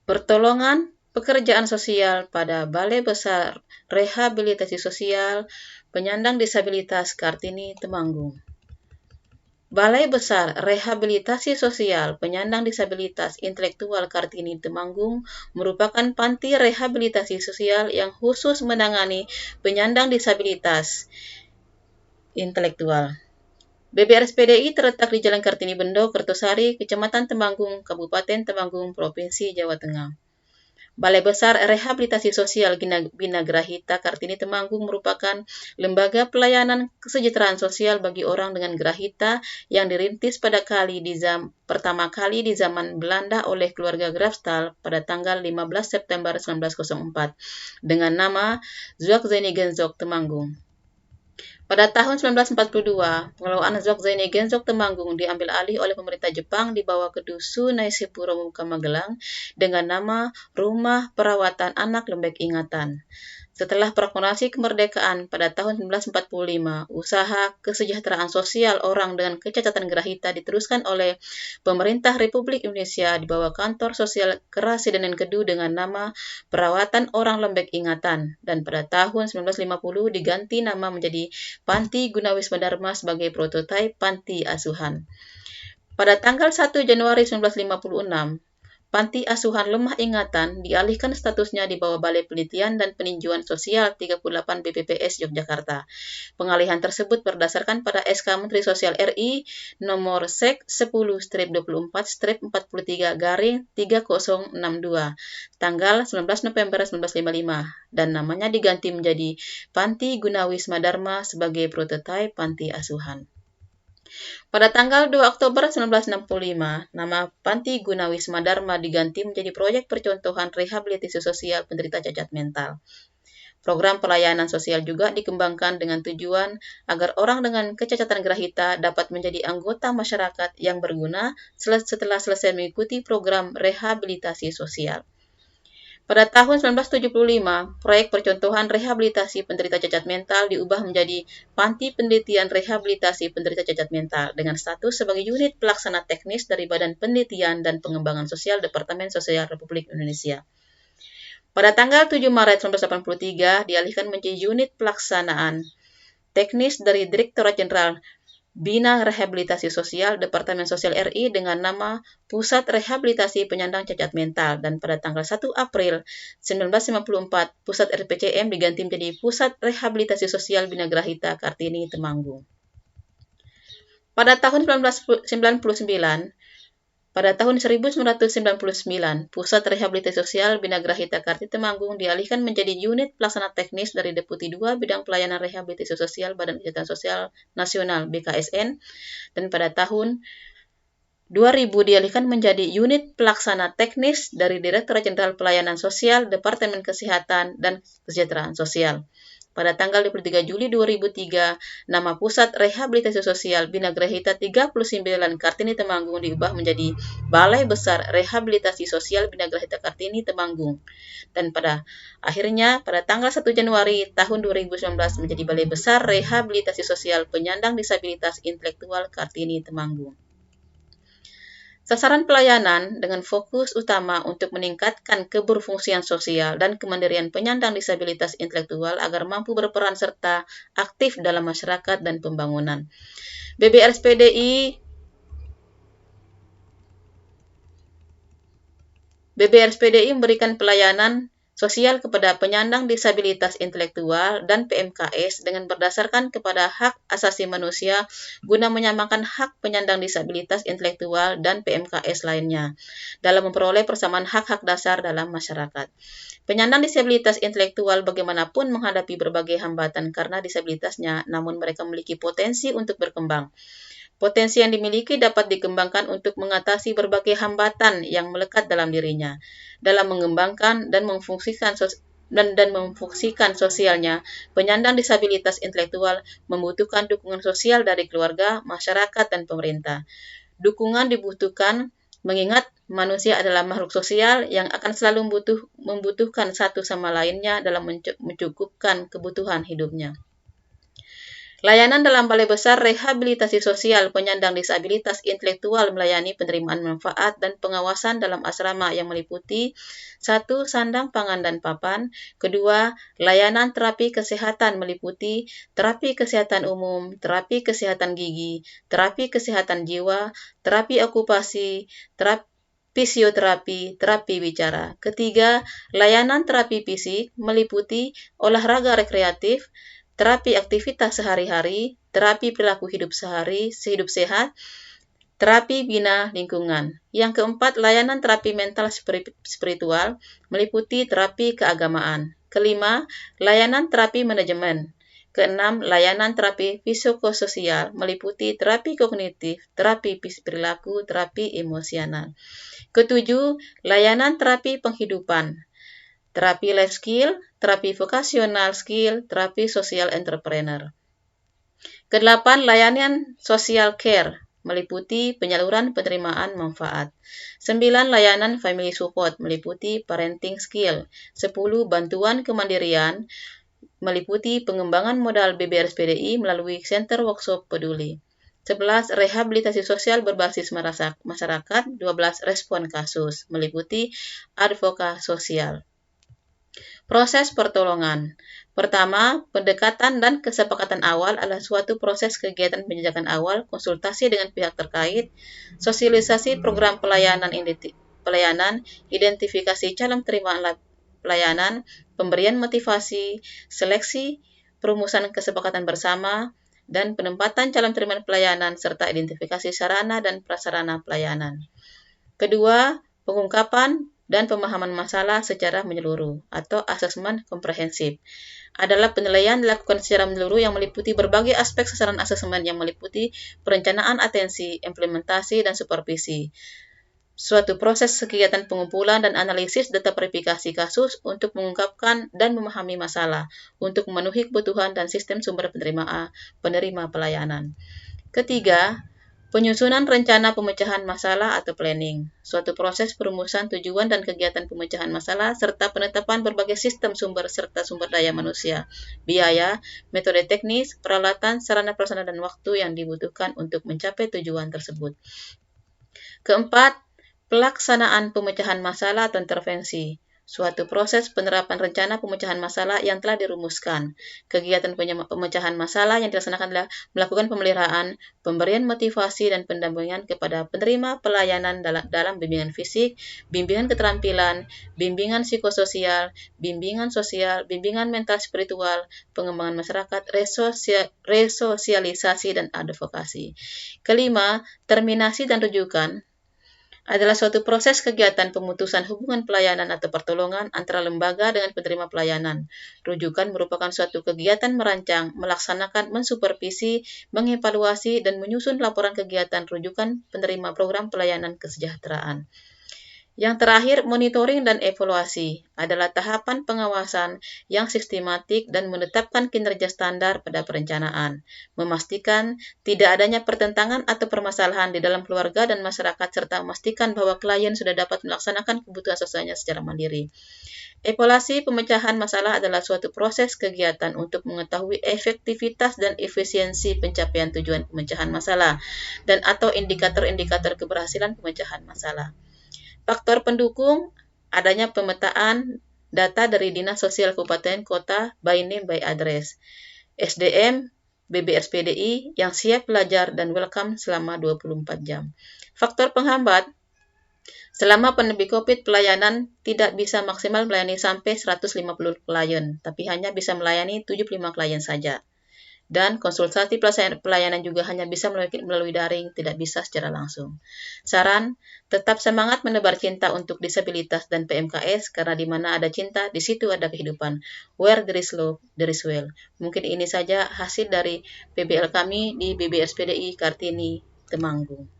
Pertolongan pekerjaan sosial pada Balai Besar Rehabilitasi Sosial Penyandang Disabilitas Kartini Temanggung. Balai Besar Rehabilitasi Sosial Penyandang Disabilitas Intelektual Kartini Temanggung merupakan panti rehabilitasi sosial yang khusus menangani penyandang disabilitas intelektual. BBRSPDI terletak di Jalan Kartini Bendo, Kertosari, Kecamatan Temanggung, Kabupaten Temanggung, Provinsi Jawa Tengah. Balai Besar Rehabilitasi Sosial Bina Grahita Kartini Temanggung merupakan lembaga pelayanan kesejahteraan sosial bagi orang dengan grahita yang dirintis pertama kali di zaman Belanda oleh keluarga Grafstal pada tanggal 15 September 1904 dengan nama Zorgvereniging Temanggung. Pada tahun 1942, pengelolaan Zorgvereniging Temanggung diambil alih oleh pemerintah Jepang di bawah Kedusu Naisepuro Muka Magelang dengan nama Rumah Perawatan Anak Lembek Ingatan. Setelah proklamasi kemerdekaan pada tahun 1945, usaha kesejahteraan sosial orang dengan kecacatan grahita diteruskan oleh pemerintah Republik Indonesia di bawah Kantor Sosial Kerasidenan Kedu dengan nama Perawatan Orang Lembek Ingatan, dan pada tahun 1950 diganti nama menjadi Panti Gunawisma Dharma sebagai prototipe panti asuhan. Pada tanggal 1 Januari 1956, Panti Asuhan Lemah Ingatan dialihkan statusnya di bawah Balai Penelitian dan Peninjauan Sosial 38 BPPS Yogyakarta. Pengalihan tersebut berdasarkan pada SK Menteri Sosial RI nomor Sek 10-24-43-3062 tanggal 19 November 1955 dan namanya diganti menjadi Panti Gunawisma Dharma sebagai prototipe panti asuhan. Pada tanggal 2 Oktober 1965, nama Panti Gunawisma Dharma diganti menjadi Proyek Percontohan Rehabilitasi Sosial Penderita Cacat Mental. Program pelayanan sosial juga dikembangkan dengan tujuan agar orang dengan kecacatan grahita dapat menjadi anggota masyarakat yang berguna setelah selesai mengikuti program rehabilitasi sosial. Pada tahun 1975, proyek percontohan rehabilitasi penderita cacat mental diubah menjadi Panti Penelitian Rehabilitasi Penderita Cacat Mental dengan status sebagai unit pelaksana teknis dari Badan Penelitian dan Pengembangan Sosial Departemen Sosial Republik Indonesia. Pada tanggal 7 Maret 1983, dialihkan menjadi unit pelaksanaan teknis dari Direktorat Jenderal Bina Rehabilitasi Sosial Departemen Sosial RI dengan nama Pusat Rehabilitasi Penyandang Cacat Mental, dan pada tanggal 1 April 1954 Pusat RPCM diganti menjadi Pusat Rehabilitasi Sosial Bina Grahita Kartini Temanggung. Pada tahun 1999, Pusat Rehabilitasi Sosial Bina Grahita Kartini Temanggung dialihkan menjadi unit pelaksana teknis dari Deputi 2 Bidang Pelayanan Rehabilitasi Sosial Badan Kesehatan Sosial Nasional BKSN, dan pada tahun 2000 dialihkan menjadi unit pelaksana teknis dari Direktorat Jenderal Pelayanan Sosial Departemen Kesehatan dan Kesejahteraan Sosial. Pada tanggal 23 Juli 2003, nama Pusat Rehabilitasi Sosial Bina Grahita 39 Kartini Temanggung diubah menjadi Balai Besar Rehabilitasi Sosial Bina Grahita Kartini Temanggung. Dan pada tanggal 1 Januari tahun 2019 menjadi Balai Besar Rehabilitasi Sosial Penyandang Disabilitas Intelektual Kartini Temanggung. Sasaran pelayanan dengan fokus utama untuk meningkatkan keberfungsian sosial dan kemandirian penyandang disabilitas intelektual agar mampu berperan serta aktif dalam masyarakat dan pembangunan. BBRSPDI memberikan pelayanan sosial kepada penyandang disabilitas intelektual dan PMKS dengan berdasarkan kepada hak asasi manusia guna menyamakan hak penyandang disabilitas intelektual dan PMKS lainnya dalam memperoleh persamaan hak-hak dasar dalam masyarakat. Penyandang disabilitas intelektual bagaimanapun menghadapi berbagai hambatan karena disabilitasnya, namun mereka memiliki potensi untuk berkembang. Potensi yang dimiliki dapat dikembangkan untuk mengatasi berbagai hambatan yang melekat dalam dirinya. Dalam mengembangkan dan memfungsikan sosialnya, penyandang disabilitas intelektual membutuhkan dukungan sosial dari keluarga, masyarakat, dan pemerintah. Dukungan dibutuhkan mengingat manusia adalah makhluk sosial yang akan selalu membutuhkan satu sama lainnya dalam mencukupkan kebutuhan hidupnya. Layanan dalam Balai Besar Rehabilitasi Sosial Penyandang Disabilitas Intelektual melayani penerimaan manfaat dan pengawasan dalam asrama yang meliputi 1. Sandang, pangan, dan papan. 2. Layanan terapi kesehatan meliputi terapi kesehatan umum, terapi kesehatan gigi, terapi kesehatan jiwa, terapi okupasi, terapi fisioterapi, terapi bicara. 3. Layanan terapi fisik meliputi olahraga rekreatif, terapi aktivitas sehari-hari, terapi perilaku hidup sehat, terapi bina lingkungan. Yang keempat, layanan terapi mental spiritual meliputi terapi keagamaan. 5. Layanan terapi manajemen. 6. Layanan terapi psikososial meliputi terapi kognitif, terapi perilaku, terapi emosional. 7. Layanan terapi penghidupan. Terapi life skill, terapi vocational skill, terapi social entrepreneur. 8. Layanan social care meliputi penyaluran penerimaan manfaat. 9. Layanan family support meliputi parenting skill. 10. Bantuan kemandirian meliputi pengembangan modal BBRSPDI melalui Center Workshop Peduli. 11. Rehabilitasi sosial berbasis masyarakat. 12. Respon kasus meliputi advokat sosial. Proses pertolongan. Pertama, pendekatan dan kesepakatan awal adalah suatu proses kegiatan penjajakan awal, konsultasi dengan pihak terkait, sosialisasi program pelayanan, identifikasi calon terima pelayanan, pemberian motivasi, seleksi, perumusan kesepakatan bersama, dan penempatan calon terima pelayanan, serta identifikasi sarana dan prasarana pelayanan. Kedua, pengungkapan dan pemahaman masalah secara menyeluruh atau asesmen komprehensif adalah penilaian dilakukan secara menyeluruh yang meliputi berbagai aspek sasaran asesmen yang meliputi perencanaan atensi, implementasi, dan supervisi. Suatu proses kegiatan pengumpulan dan analisis data verifikasi kasus untuk mengungkapkan dan memahami masalah untuk memenuhi kebutuhan dan sistem sumber penerima pelayanan. Ketiga, penyusunan rencana pemecahan masalah atau planning, suatu proses perumusan tujuan dan kegiatan pemecahan masalah, serta penetapan berbagai sistem sumber serta sumber daya manusia, biaya, metode teknis, peralatan, sarana prasarana, dan waktu yang dibutuhkan untuk mencapai tujuan tersebut. Keempat, pelaksanaan pemecahan masalah atau intervensi, suatu proses penerapan rencana pemecahan masalah yang telah dirumuskan. Kegiatan pemecahan masalah yang dilaksanakan adalah melakukan pemeliharaan, pemberian motivasi dan pendampingan kepada penerima pelayanan dalam bimbingan fisik, bimbingan keterampilan, bimbingan psikososial, bimbingan sosial, bimbingan mental spiritual, pengembangan masyarakat, resosialisasi, dan advokasi. Kelima, terminasi dan rujukan adalah suatu proses kegiatan pemutusan hubungan pelayanan atau pertolongan antara lembaga dengan penerima pelayanan. Rujukan merupakan suatu kegiatan merancang, melaksanakan, mensupervisi, mengevaluasi, dan menyusun laporan kegiatan rujukan penerima program pelayanan kesejahteraan. Yang terakhir, monitoring dan evaluasi adalah tahapan pengawasan yang sistematik dan menetapkan kinerja standar pada perencanaan, memastikan tidak adanya pertentangan atau permasalahan di dalam keluarga dan masyarakat, serta memastikan bahwa klien sudah dapat melaksanakan kebutuhan sosialnya secara mandiri. Evaluasi pemecahan masalah adalah suatu proses kegiatan untuk mengetahui efektivitas dan efisiensi pencapaian tujuan pemecahan masalah dan atau indikator-indikator keberhasilan pemecahan masalah. Faktor pendukung adanya pemetaan data dari Dinas Sosial Kabupaten Kota by name by address, SDM, BBRSPDI yang siap belajar dan welcome selama 24 jam. Faktor penghambat, selama pandemi COVID, pelayanan tidak bisa maksimal melayani sampai 150 klien, tapi hanya bisa melayani 75 klien saja. Dan konsultasi pelayanan juga hanya bisa melalui daring, tidak bisa secara langsung. Saran, tetap semangat menebar cinta untuk disabilitas dan PMKS, karena di mana ada cinta, di situ ada kehidupan. Where there is love, there is well. Mungkin ini saja hasil dari PBL kami di BBRSPDI Kartini, Temanggung.